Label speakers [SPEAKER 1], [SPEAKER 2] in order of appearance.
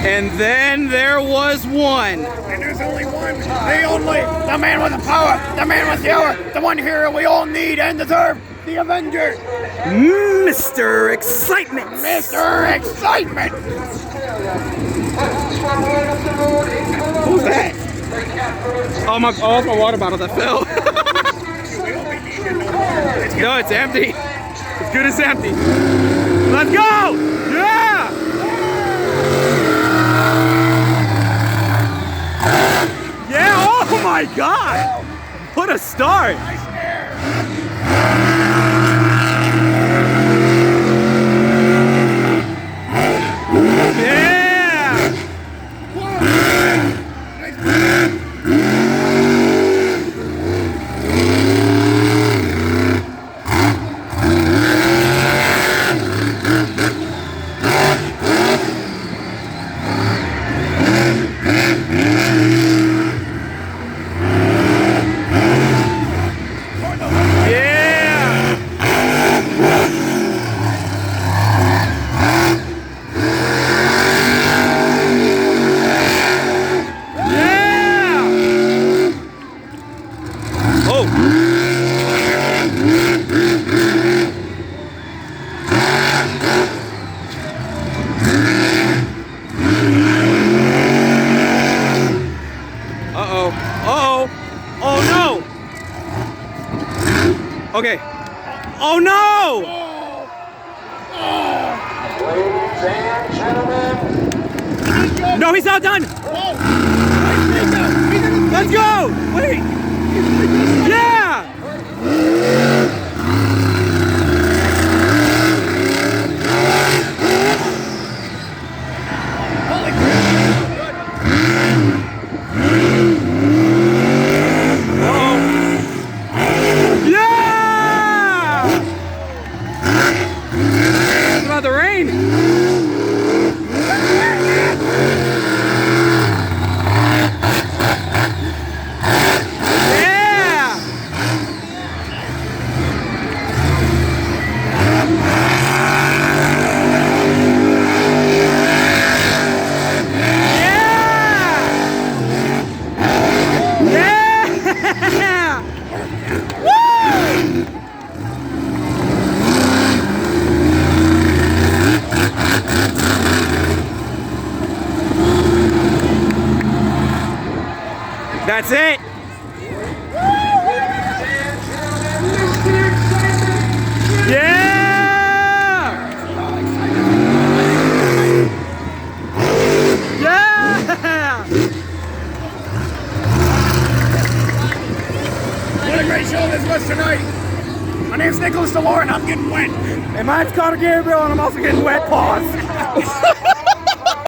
[SPEAKER 1] And then there was one.
[SPEAKER 2] And there's only one, the only, the man with the power, the man with the hour, the one hero we all need and deserve, the Avenger.
[SPEAKER 1] Mr. Excitement.
[SPEAKER 2] Mr. Excitement.
[SPEAKER 1] Who's that? Oh, that's my water bottle that fell. No, it's empty. It's good as empty. Let's go! Yeah! Yeah, oh my God! What a start! Okay. Oh no!
[SPEAKER 3] Ladies and gentlemen.
[SPEAKER 1] No, he's not done! Let's go! Wait! Yeah! The rain. Yeah. Yeah. Woo! That's it. Yeah! Yeah!
[SPEAKER 2] What a great show this was tonight. My name's Nicholas DeLore and I'm getting wet.
[SPEAKER 1] And mine's Connor Gabriel and I'm also getting wet paws.